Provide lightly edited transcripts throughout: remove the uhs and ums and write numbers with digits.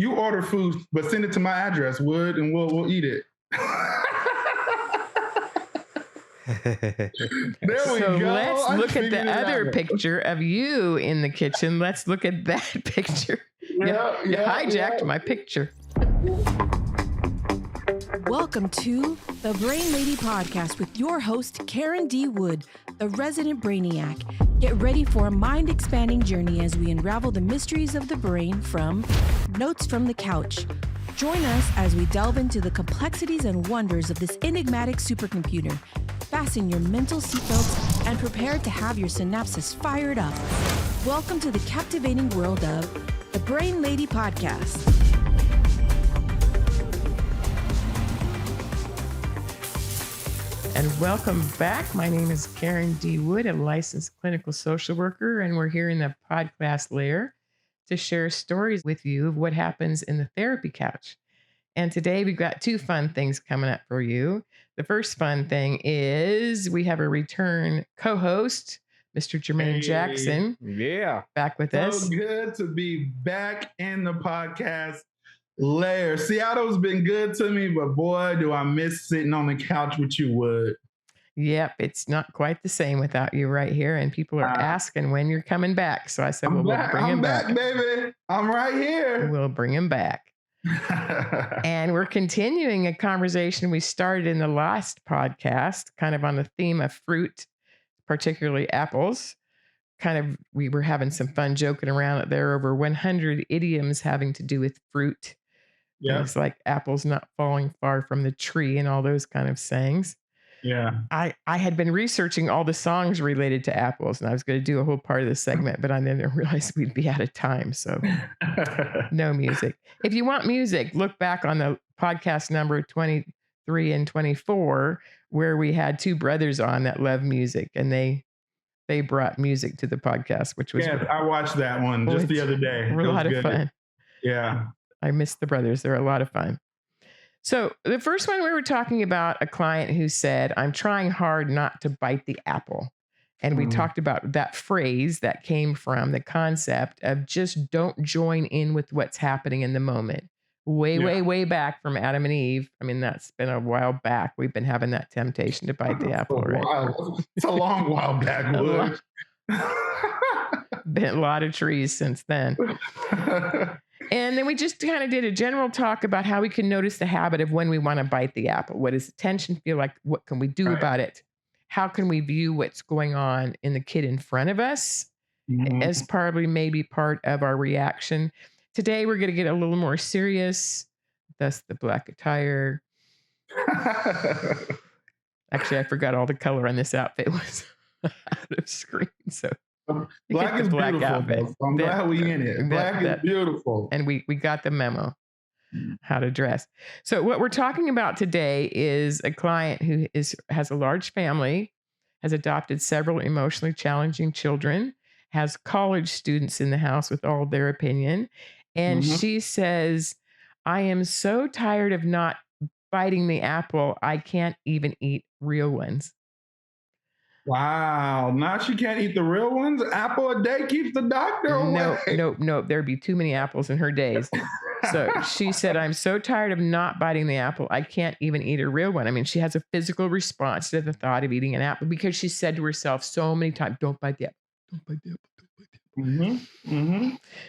You order food, but send it to my address, Wood, and we'll eat it. There we So go. let's I look at figured the it other out. picture of you in the kitchen. Let's look at that picture. You hijacked my picture. Welcome to the Brain Lady Podcast with your host, Karen D. Wood, the resident brainiac. Get ready for a mind-expanding journey as we unravel the mysteries of the brain from Notes from the Couch. Join us as we delve into the complexities and wonders of this enigmatic supercomputer. Fasten your mental seatbelts and prepare to have your synapses fired up. Welcome to the captivating world of the Brain Lady Podcast. And welcome back. My name is Karen D. Wood, a licensed clinical social worker, and we're here in the podcast layer to share stories with you of what happens in the therapy couch. And today we've got two fun things coming up for you. The first fun thing is we have a return co-host, Mr. Jermaine Jackson. Yeah. Back with us. So good to be back in the podcast layer. Seattle's been good to me, but boy, do I miss sitting on the couch with you, Wood. Yep, it's not quite the same without you right here. And people are asking when you're coming back. So I said, we'll bring him back. I'm back, baby. I'm right here. We'll bring him back. And we're continuing a conversation we started in the last podcast, kind of on the theme of fruit, particularly apples. We were having some fun joking around that there are over 100 idioms having to do with fruit. Yeah. Things like apples not falling far from the tree and all those kind of sayings. Yeah. I had been researching all the songs related to apples, and I was going to do a whole part of the segment, but I didn't realize we'd be out of time. So no music. If you want music, look back on the podcast number 23 and 24, where we had two brothers on that love music, and they brought music to the podcast, which was I watched that one just the other day. A lot of fun. Yeah. I miss the brothers. They're a lot of fun. So the first one, we were talking about a client who said, I'm trying hard not to bite the apple. And we talked about that phrase that came from the concept of just don't join in with what's happening in the moment. Way back from Adam and Eve. I mean, that's been a while back. We've been having that temptation to bite the apple, right? It's a long while back, Wood. Been a lot of trees since then. And then we just kind of did a general talk about how we can notice the habit of when we want to bite the apple. What does the tension feel like? What can we do about it? How can we view what's going on in the kid in front of us as probably maybe part of our reaction? Today, we're going to get a little more serious. Thus, the black attire. Actually, I forgot all the color on this outfit was out of screen. So black is black beautiful. outfit. I'm glad we in it. Black is beautiful. And we got the memo how to dress. So what we're talking about today is a client who has a large family, has adopted several emotionally challenging children, has college students in the house with all their opinion. And she says, I am so tired of not biting the apple, I can't even eat real ones. Wow. Now she can't eat the real ones? Apple a day keeps the doctor away. No. There'd be too many apples in her days. So she said, I'm so tired of not biting the apple, I can't even eat a real one. I mean, she has a physical response to the thought of eating an apple because she said to herself so many times, don't bite the apple. Don't bite the apple.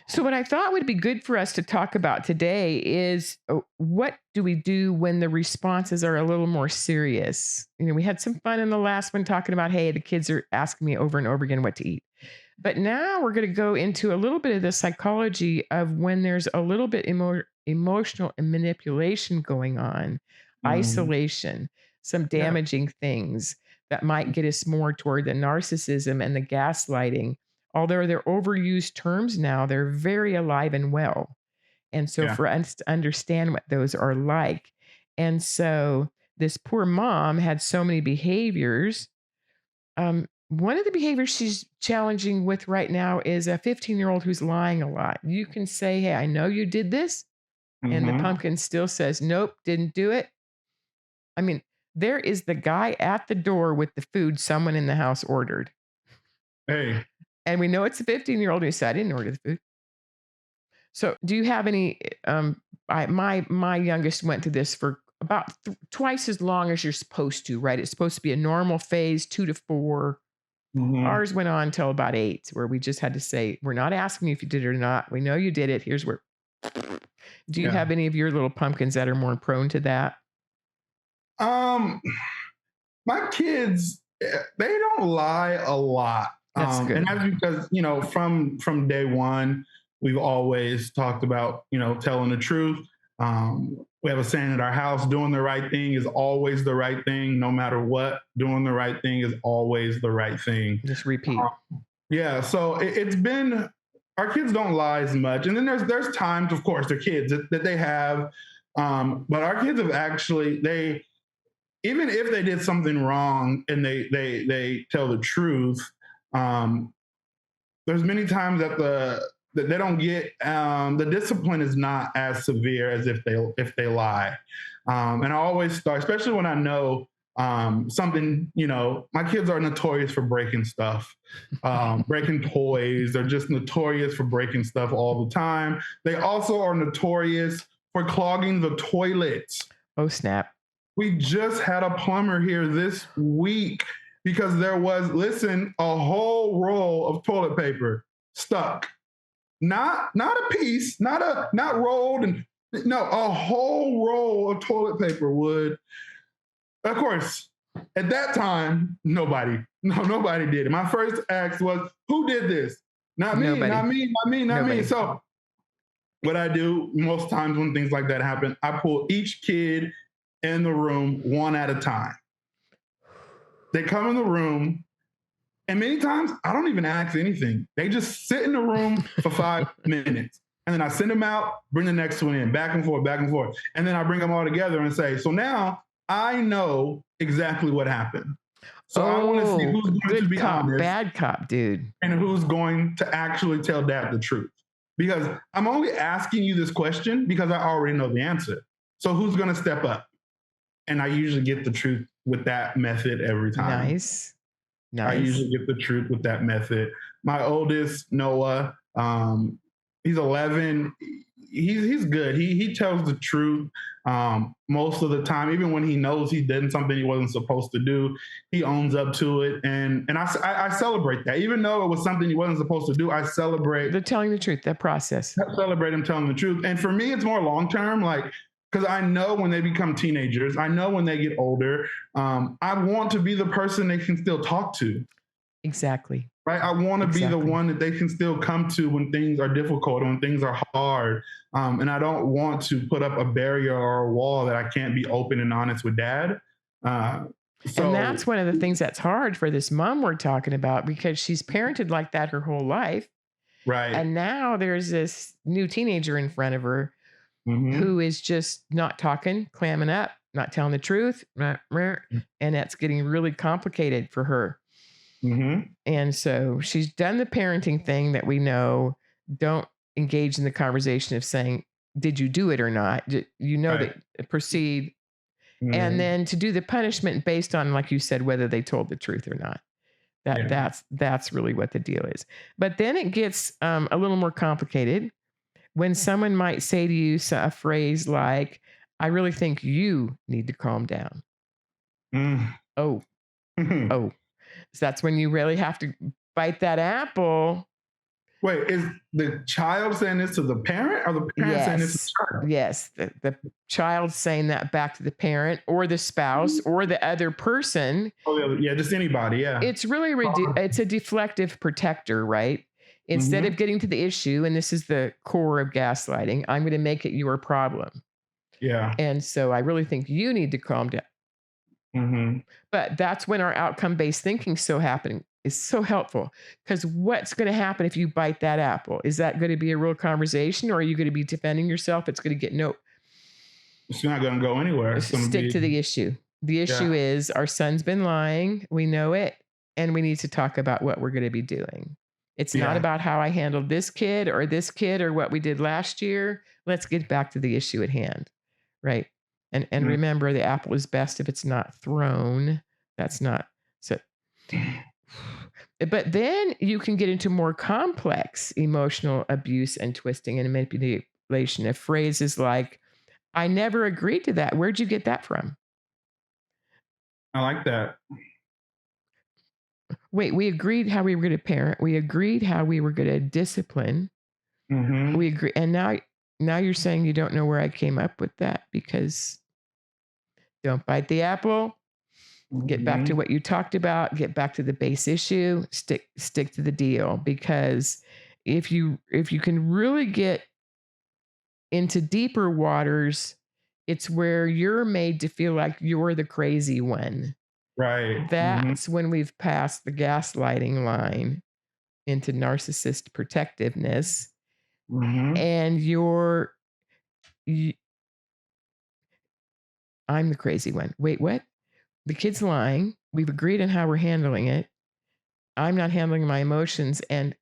So what I thought would be good for us to talk about today is what do we do when the responses are a little more serious? You know, we had some fun in the last one talking about, hey, the kids are asking me over and over again what to eat. But now we're going to go into a little bit of the psychology of when there's a little bit emotional manipulation going on, isolation, some damaging things that might get us more toward the narcissism and the gaslighting. Although they're overused terms now, they're very alive and well. And so for us to understand what those are like. And so this poor mom had so many behaviors. One of the behaviors she's challenging with right now is a 15-year-old who's lying a lot. You can say, hey, I know you did this. And the pumpkin still says, nope, didn't do it. I mean, there is the guy at the door with the food someone in the house ordered. Hey. And we know it's a 15-year-old who said, I didn't order the food. So do you have any, my youngest went through this for about twice as long as you're supposed to, right? It's supposed to be a normal phase, 2 to 4. Mhm. Ours went on until about 8, where we just had to say, we're not asking you if you did it or not. We know you did it. Here's where. Do you Yeah. have any of your little pumpkins that are more prone to that? Um, my kids, they don't lie a lot. That's good. And that's because, from day one, we've always talked about, telling the truth. We have a saying at our house, doing the right thing is always the right thing, no matter what. Doing the right thing is always the right thing. Just repeat. Yeah. So it's been, our kids don't lie as much. And then there's times, of course, they're kids that they have. But our kids have actually, even if they did something wrong and they tell the truth, there's many times that they don't get, the discipline is not as severe as if they lie. And I always start, especially when I know something, my kids are notorious for breaking stuff, breaking toys. They're just notorious for breaking stuff all the time. They also are notorious for clogging the toilets. Oh, snap. We just had a plumber here this week because there was, a whole roll of toilet paper stuck. Not a piece, not rolled, and no, a whole roll of toilet paper would. Of course, at that time, nobody did it. My first ask was, who did this? Not me, Nobody. not me. Nobody. So what I do most times when things like that happen, I pull each kid in the room one at a time. They come in the room, and many times I don't even ask anything. They just sit in the room for 5 minutes. And then I send them out, bring the next one in, back and forth. And then I bring them all together and say, so now I know exactly what happened. So I want to see who's going to be cop, honest, bad cop, dude, and who's going to actually tell Dad the truth. Because I'm only asking you this question because I already know the answer. So who's going to step up? And I usually get the truth with that method every time. Nice. I usually get the truth with that method. My oldest, Noah, he's 11. He's good. He tells the truth most of the time. Even when he knows he did something he wasn't supposed to do, he owns up to it. And I celebrate that. Even though it was something he wasn't supposed to do, I celebrate. They're telling the truth, that process. I celebrate him telling the truth. And for me, it's more long-term, because I know when they become teenagers, I know when they get older, I want to be the person they can still talk to. Exactly. Right? I want to be the one that they can still come to when things are difficult, when things are hard. And I don't want to put up a barrier or a wall that I can't be open and honest with Dad. And that's one of the things that's hard for this mom we're talking about, because she's parented like that her whole life. Right. And now there's this new teenager in front of her who is just not talking, clamming up, not telling the truth. And that's getting really complicated for her. And so she's done the parenting thing that we know. Don't engage in the conversation of saying, did you do it or not? You know, that proceed. And then to do the punishment based on, like you said, whether they told the truth or not. That's really what the deal is. But then it gets a little more complicated when someone might say to you a phrase like, I really think you need to calm down. Oh. So that's when you really have to bite that apple. Wait, is the child saying this to the parent, or the parent saying this to the child? Yes, the child saying that back to the parent or the spouse or the other person. Oh, yeah, just anybody, yeah. It's really, it's a deflective protector, right? Instead of getting to the issue, and this is the core of gaslighting, I'm going to make it your problem. Yeah. And so I really think you need to calm down. But that's when our outcome-based thinking is so helpful, because what's going to happen if you bite that apple? Is that going to be a real conversation, or are you going to be defending yourself? It's going to get it's not going to go anywhere. Stick to the issue. The issue is our son's been lying. We know it. And we need to talk about what we're going to be doing. It's not about how I handled this kid or what we did last year. Let's get back to the issue at hand. Right. And remember, the apple is best if it's not thrown. That's not so. But then you can get into more complex emotional abuse and twisting and manipulation of phrases like, I never agreed to that. Where'd you get that from? I like that. Wait, we agreed how we were going to parent. We agreed how we were going to discipline. Mm-hmm. We agree. And now you're saying you don't know where I came up with that because don't bite the apple. Get back to what you talked about, get back to the base issue, stick to the deal. Because if you can really get into deeper waters, it's where you're made to feel like you're the crazy one. Right. That's when we've passed the gaslighting line into narcissist protectiveness. And I'm the crazy one. Wait, what? The kid's lying. We've agreed on how we're handling it. I'm not handling my emotions. And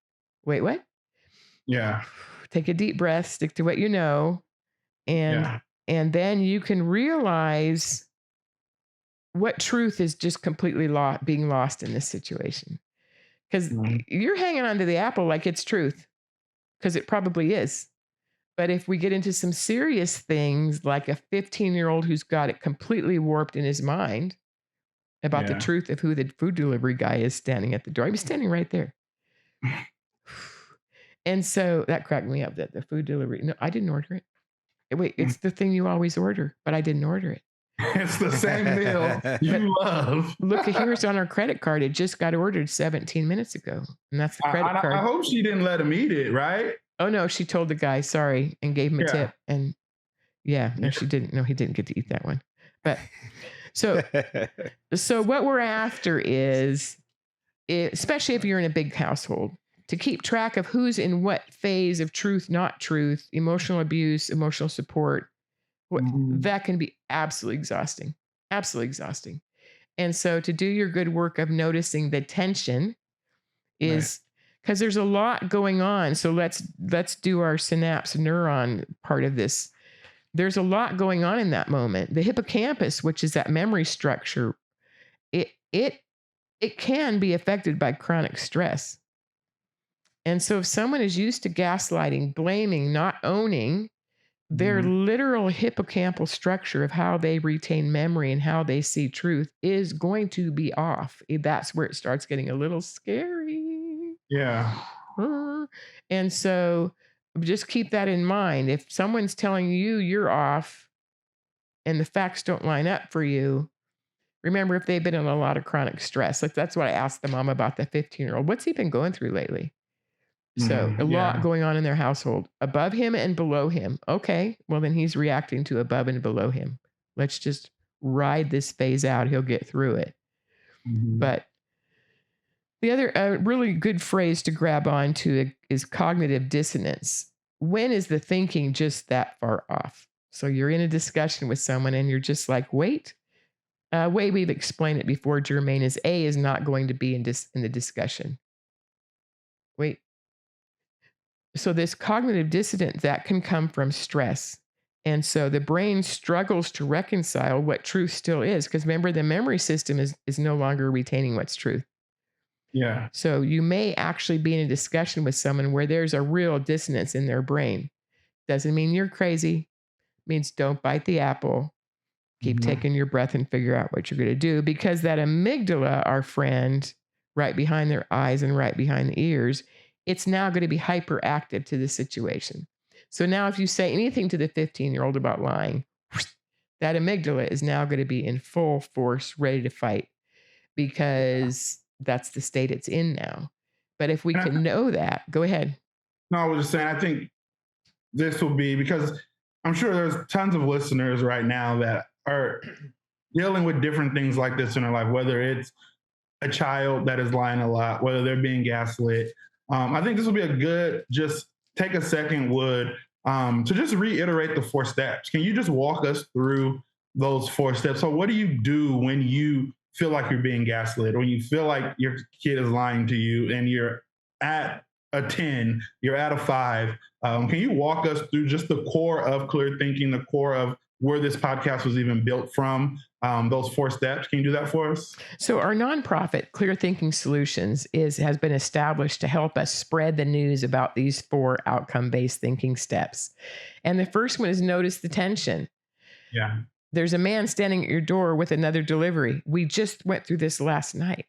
wait, what? Yeah. Take a deep breath, stick to what you know. And then you can realize what truth is just completely being lost in this situation. Because you're hanging on to the apple like it's truth, because it probably is. But if we get into some serious things, like a 15-year-old who's got it completely warped in his mind about the truth of who the food delivery guy is standing at the door. He's standing right there. And so that cracked me up, that the food delivery, no, I didn't order it. Wait, it's the thing you always order, but I didn't order it. It's the same meal you love. Look, here's on our credit card. It just got ordered 17 minutes ago. And that's the credit card. I hope she didn't let him eat it, right? Oh, no, she told the guy, sorry, and gave him a tip. And no, she didn't. No, he didn't get to eat that one. But so what we're after is, especially if you're in a big household, to keep track of who's in what phase of truth, not truth, emotional abuse, emotional support. That can be absolutely exhausting. Absolutely exhausting. And so to do your good work of noticing the tension is, because there's a lot going on. So let's do our synapse neuron part of this. There's a lot going on in that moment. The hippocampus, which is that memory structure, it can be affected by chronic stress. And so if someone is used to gaslighting, blaming, not owning, their literal hippocampal structure of how they retain memory and how they see truth is going to be off. That's where it starts getting a little scary. Yeah. And so just keep that in mind. If someone's telling you you're off and the facts don't line up for you, remember, if they've been in a lot of chronic stress, like that's what I asked the mom about the 15-year-old. What's he been going through lately? So a lot going on in their household, above him and below him. Okay, well, then he's reacting to above and below him. Let's just ride this phase out. He'll get through it. But the other really good phrase to grab onto is cognitive dissonance. When is the thinking just that far off? So you're in a discussion with someone and you're just like, wait, way we've explained it before, Jermaine, is A is not going to be in the discussion. Wait. So this cognitive dissonance, that can come from stress. And so the brain struggles to reconcile what truth still is. Because remember, the memory system is no longer retaining what's truth. Yeah. So you may actually be in a discussion with someone where there's a real dissonance in their brain. Doesn't mean you're crazy. It means don't bite the apple. Keep taking your breath and figure out what you're going to do. Because that amygdala, our friend, right behind their eyes and right behind the ears, it's now going to be hyperactive to the situation. So now if you say anything to the 15-year-old about lying, that amygdala is now going to be in full force, ready to fight, because that's the state it's in now. But if we can know that, go ahead. No, I was just saying, I think this will be, because I'm sure there's tons of listeners right now that are dealing with different things like this in their life, whether it's a child that is lying a lot, whether they're being gaslit. I think this will be a good, just take a second, to just reiterate the 4 steps. Can you just walk us through those 4 steps? So what do you do when you feel like you're being gaslit, or when you feel like your kid is lying to you and you're at a 10, you're at a 5? Can you walk us through just the core of clear thinking, the core of where this podcast was even built from, those 4 steps. Can you do that for us? So our nonprofit, Clear Thinking Solutions, has been established to help us spread the news about these 4 outcome-based thinking steps. And the first one is notice the tension. Yeah. There's a man standing at your door with another delivery. We just went through this last night.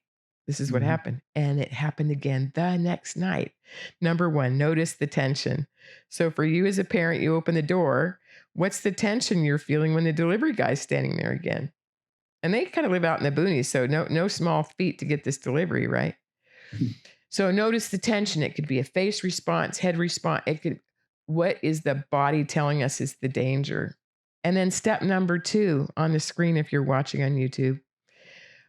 This is what happened. And it happened again the next night. Number 1, notice the tension. So for you as a parent, you open the door. What's the tension you're feeling when the delivery guy's standing there again? And they kind of live out in the boonies, so no small feat to get this delivery, right? So notice the tension. It could be a face response, head response. What is the body telling us is the danger? And then step number 2 on the screen, if you're watching on YouTube,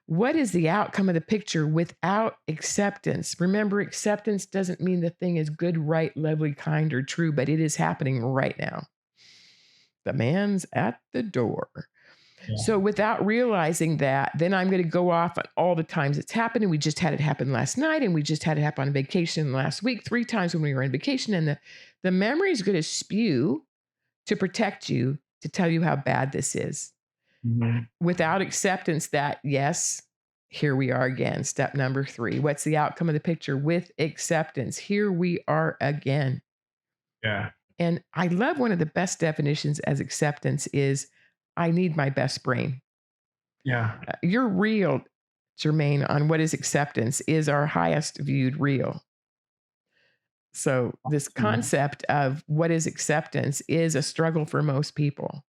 what is the outcome of the picture without acceptance? Remember, acceptance doesn't mean the thing is good, right, lovely, kind, or true, but it is happening right now. The man's at the door. Yeah. So without realizing that, then I'm going to go off on all the times it's happened. And we just had it happen last night. And we just had it happen on vacation last week, 3 times when we were on vacation. And the memory is going to spew to protect you, to tell you how bad this is. Without acceptance that, yes, here we are again. Step number 3. What's the outcome of the picture? With acceptance, here we are again. Yeah. And I love one of the best definitions as acceptance is, I need my best brain. Yeah. Your real, Jermaine, on what is acceptance is our highest viewed real. So this concept of what is acceptance is a struggle for most people.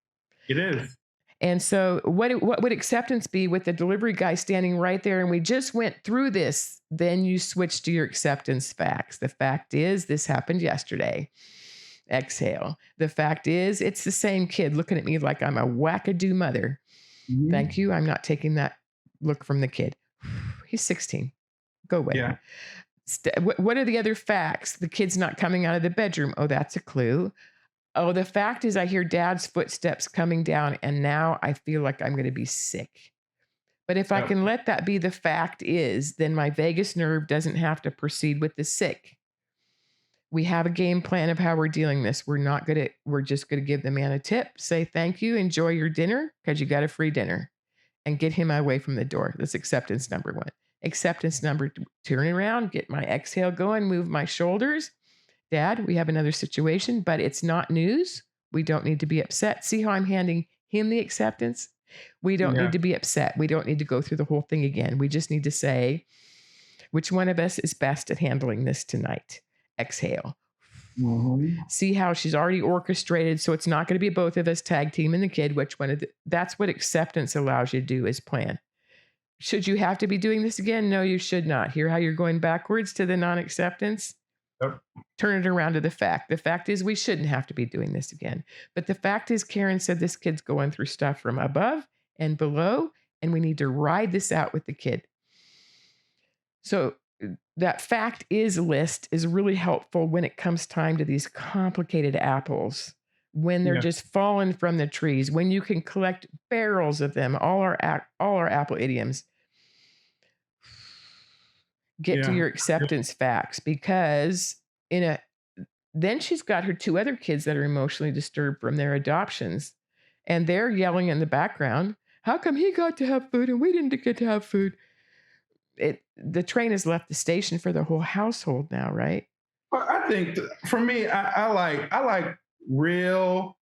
It is. And so what would acceptance be with the delivery guy standing right there? And we just went through this. Then you switch to your acceptance facts. The fact is, this happened yesterday. Exhale. The fact is, it's the same kid looking at me like I'm a wackadoo mother. Thank you. I'm not taking that look from the kid. He's 16. Go away. Yeah. What are the other facts? The kid's not coming out of the bedroom. Oh, that's a clue. Oh, the fact is I hear dad's footsteps coming down and now I feel like I'm going to be sick. But if I can let that be the fact is, then my vagus nerve doesn't have to proceed with the sick. We have a game plan of how we're dealing this. We're just going to give the man a tip, say thank you, enjoy your dinner because you got a free dinner, and get him away from the door. That's acceptance number 1. Acceptance number 2, turn around, get my exhale going, move my shoulders. Dad, we have another situation, but it's not news. We don't need to be upset. See how I'm handing him the acceptance? We don't need to be upset. We don't need to go through the whole thing again. We just need to say, which one of us is best at handling this tonight? Exhale. See how she's already orchestrated. So it's not going to be both of us tag team and the kid. Which one? That's what acceptance allows you to do is plan. Should you have to be doing this again? No, you should not. Hear how you're going backwards to the non-acceptance? Yep. Turn it around to the fact. The fact is we shouldn't have to be doing this again. But the fact is Karen said this kid's going through stuff from above and below, and we need to ride this out with the kid. So that fact is list is really helpful when it comes time to these complicated apples, when they're just falling from the trees, when you can collect barrels of them, all our apple idioms. Get to your acceptance facts, because then she's got her 2 other kids that are emotionally disturbed from their adoptions, and they're yelling in the background, how come he got to have food and we didn't get to have food? The train has left the station for the whole household now, right? Well, I think for me, I like real,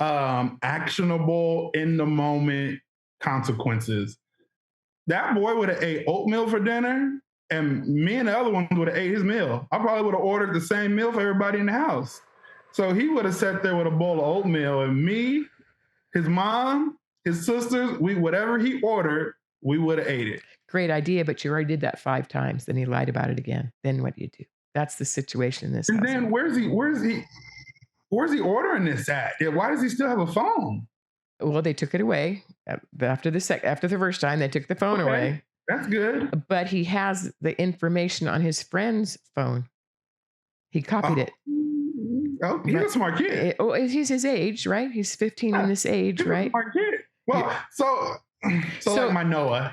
actionable, in the moment consequences. That boy would have ate oatmeal for dinner, and me and the other one would have ate his meal. I probably would have ordered the same meal for everybody in the house. So he would have sat there with a bowl of oatmeal, and me, his mom, his sisters, whatever he ordered, we would have ate it. Great idea, but you already did that 5 times. Then he lied about it again. Then what do you do? That's the situation in this house. And then where's he ordering this at? Why does he still have a phone? Well, they took it away after the first time. They took the phone away. That's good. But he has the information on his friend's phone. He copied it. Oh, he's a smart kid. He's his age, right? He's 15 in this age, right? A smart kid. Well, so like my Noah,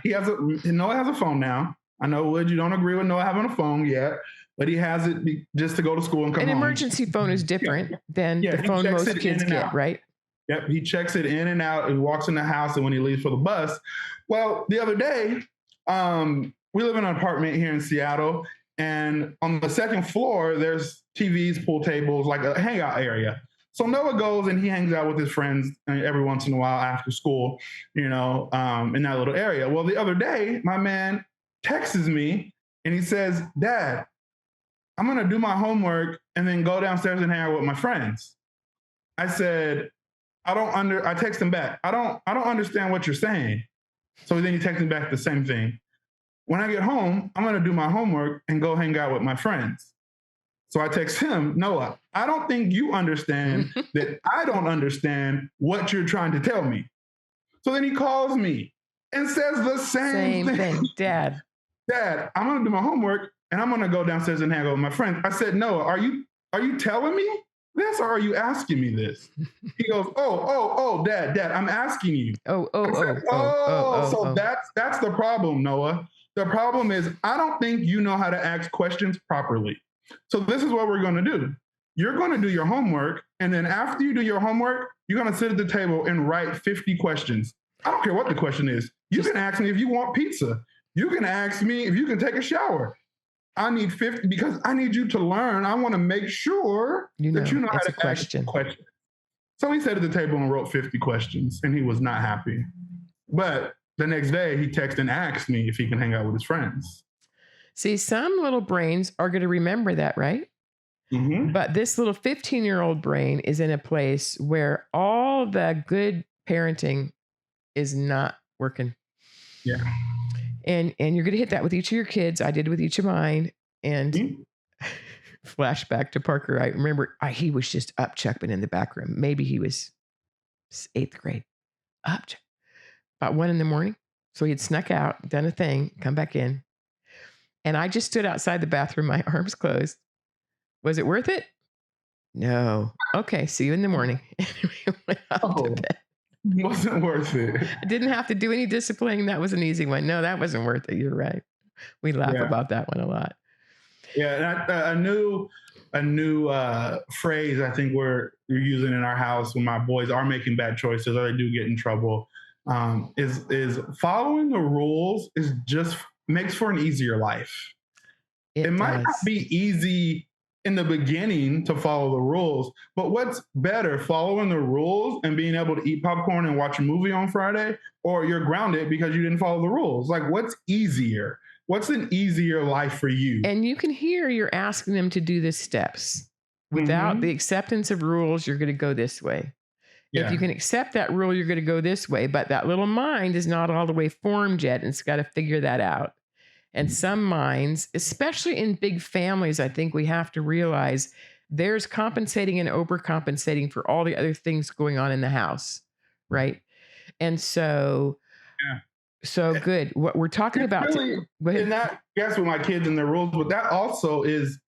Noah has a phone now. I know, Wood, you don't agree with Noah having a phone yet, but he has it just to go to school and come home. An emergency phone is different than the phone most kids get, right? Yep, he checks it in and out and walks in the house and when he leaves for the bus. Well, the other day, we live in an apartment here in Seattle, and on the second floor, there's TVs, pool tables, like a hangout area. So Noah goes and he hangs out with his friends every once in a while after school, in that little area. Well, the other day, my man texts me and he says, "Dad, I'm going to do my homework and then go downstairs and hang out with my friends." I said, I text him back. I don't understand what you're saying. So then he texts me back the same thing. When I get home, I'm going to do my homework and go hang out with my friends. So I text him, "Noah, I don't think you understand that I don't understand what you're trying to tell me." So then he calls me and says the same thing. Dad, I'm going to do my homework and I'm going to go downstairs and hang out with my friends. I said, "Noah, are you telling me this or are you asking me this?" He goes, oh, Dad, I'm asking you. So that's the problem, Noah. The problem is I don't think you know how to ask questions properly. So this is what we're going to do. You're going to do your homework, and then after you do your homework, you're going to sit at the table and write 50 questions. I don't care what the question is. You can ask me if you want pizza. You can ask me if you can take a shower. I need 50 because I need you to learn. I want to make sure that you know how to ask questions. So he sat at the table and wrote 50 questions, and he was not happy. But the next day, he texted and asked me if he can hang out with his friends. See, some little brains are going to remember that, right? Mm-hmm. But this little 15-year-old brain is in a place where all the good parenting is not working. Yeah. And you're going to hit that with each of your kids. I did with each of mine. And flashback to Parker. I remember he was just up chuckling in the back room. Maybe he was 8th grade. Up about 1 a.m. So he had snuck out, done a thing, come back in. And I just stood outside the bathroom, my arms closed. Was it worth it? No. Okay, see you in the morning. We went up to bed. Wasn't worth it. I didn't have to do any disciplining. That was an easy one. No, that wasn't worth it. You're right. We laugh about that one a lot. Yeah, and a new phrase I think we're using in our house when my boys are making bad choices or they do get in trouble is following the rules is just makes for an easier life. It might not be easy in the beginning to follow the rules, but what's better, following the rules and being able to eat popcorn and watch a movie on Friday, or you're grounded because you didn't follow the rules? Like, what's easier? What's an easier life for you? And you can hear you're asking them to do the steps. Without the acceptance of rules, you're going to go this way. Yeah. If you can accept that rule, you're going to go this way. But that little mind is not all the way formed yet, and it's got to figure that out. And some minds, especially in big families, I think we have to realize there's compensating and overcompensating for all the other things going on in the house, right? And so, good. What we're talking about, and that, yes, with my kids and their rules, but that also is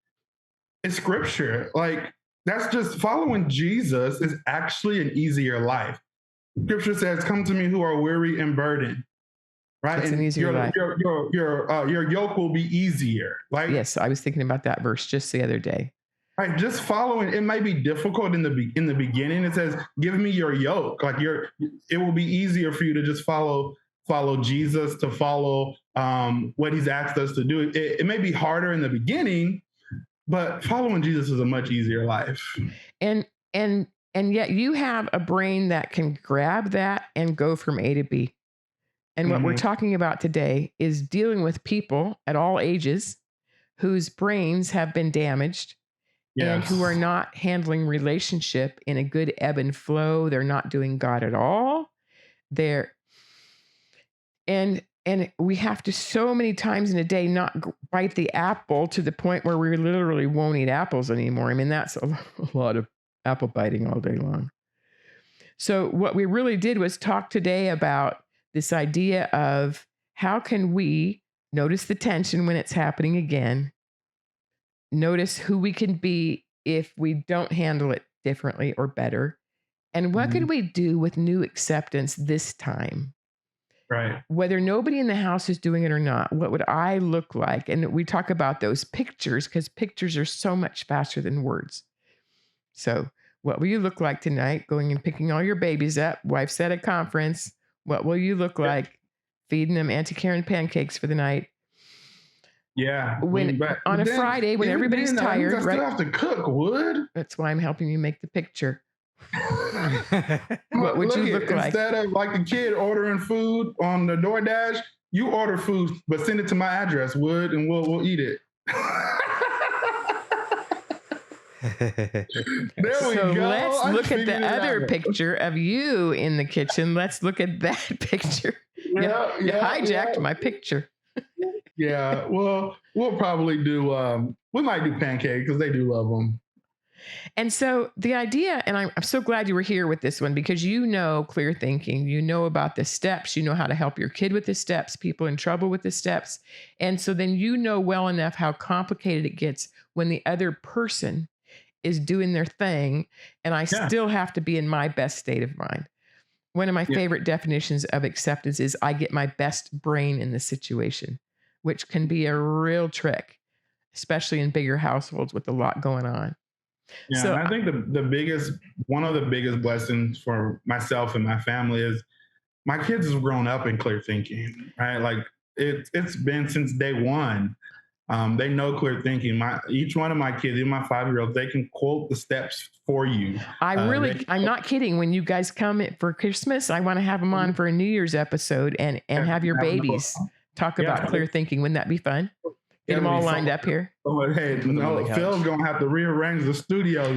scripture. Like, that's just following Jesus is actually an easier life. Scripture says, "Come to me who are weary and burdened." Right, it's and an easier life. Your yoke will be easier. Like, yes, I was thinking about that verse just the other day. Right, just following. It might be difficult in the beginning. It says, "Give me your yoke." Like it will be easier for you to just follow Jesus, to follow what He's asked us to do. It may be harder in the beginning, but following Jesus is a much easier life. And yet you have a brain that can grab that and go from A to B. And what we're talking about today is dealing with people at all ages whose brains have been damaged and who are not handling relationship in a good ebb and flow. They're not doing God at all. And we have to so many times in a day not bite the apple to the point where we literally won't eat apples anymore. I mean, that's a lot of apple biting all day long. So what we really did was talk today about this idea of how can we notice the tension when it's happening again, notice who we can be if we don't handle it differently or better, and what could we do with new acceptance this time? Right. Whether nobody in the house is doing it or not, what would I look like? And we talk about those pictures because pictures are so much faster than words. So What will you look like tonight? Going and picking all your babies up. Wife said at conference, what will you look like? Feeding them Auntie Karen pancakes for the night. Yeah. On a Friday when everybody's tired, I still have to cook, Wood. That's why I'm helping you make the picture. What would you look like? Instead of like the kid ordering food on the DoorDash, you order food, but send it to my address, Wood, and we'll eat it. There we go. Let's look at the other picture of you in the kitchen. Let's look at that picture. You hijacked my picture. Yeah, well, we'll probably do, we might do pancakes because they do love them. And so the idea, and I'm so glad you were here with this one, because you know clear thinking, you know about the steps, you know how to help your kid with the steps, people in trouble with the steps. And so then you know well enough how complicated it gets when the other person is doing their thing, and I still have to be in my best state of mind. One of my favorite definitions of acceptance is I get my best brain in the situation, which can be a real trick, especially in bigger households with a lot going on. Yeah, so, and I think one of the biggest blessings for myself and my family is my kids have grown up in clear thinking, right? Like it's been since day one. They know clear thinking. Each one of my kids, even my 5-year-olds, they can quote the steps for you. I'm not kidding. When you guys come for Christmas, I want to have them on for a New Year's episode and have your babies talk about clear thinking. Wouldn't that be fun? Get them all lined up here. Hey, no, Phil's going to have to rearrange the studio.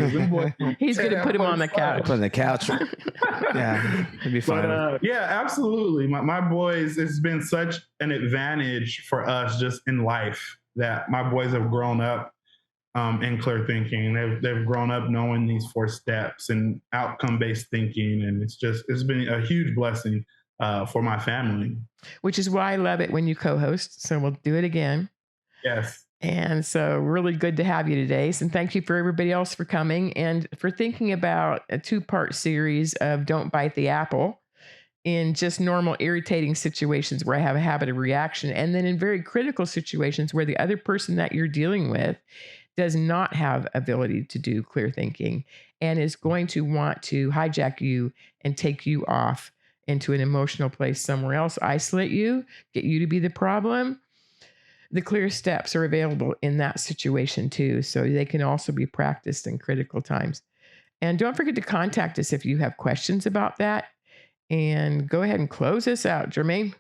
He's going to put him on the couch. Put on the couch. Yeah, it'd be fun. But, yeah, absolutely. My boys, it's been such an advantage for us just in life that my boys have grown up in clear thinking. They've grown up knowing these 4 steps and outcome-based thinking. And it's been a huge blessing for my family. Which is why I love it when you co-host. So we'll do it again. Yes. And so really good to have you today. And thank you for everybody else for coming and for thinking about a 2-part series of Don't Bite the Apple in just normal irritating situations where I have a habit of reaction. And then in very critical situations where the other person that you're dealing with does not have ability to do clear thinking and is going to want to hijack you and take you off into an emotional place somewhere else, isolate you, get you to be the problem. The clear steps are available in that situation too, so they can also be practiced in critical times. And don't forget to contact us if you have questions about that. And go ahead and close us out, Jermaine.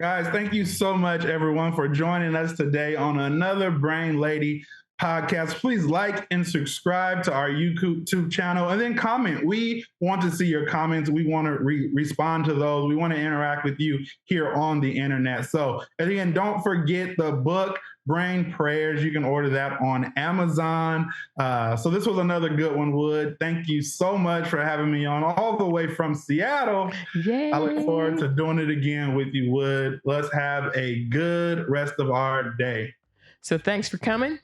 Guys, thank you so much, everyone, for joining us today on another Brain Lady podcast. Please like and subscribe to our YouTube channel and then comment. We want to see your comments. We want to respond to those. We want to interact with you here on the internet. So, and again, don't forget the book, Brain Prayers. You can order that on Amazon. So this was another good one, Wood. Thank you so much for having me on all the way from Seattle. Yay. I look forward to doing it again with you, Wood. Let's have a good rest of our day. So thanks for coming.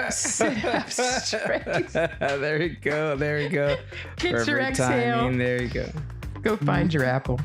Sit up straight. There you go. Get your Perfect exhale. timing. There you go. Go find your apple.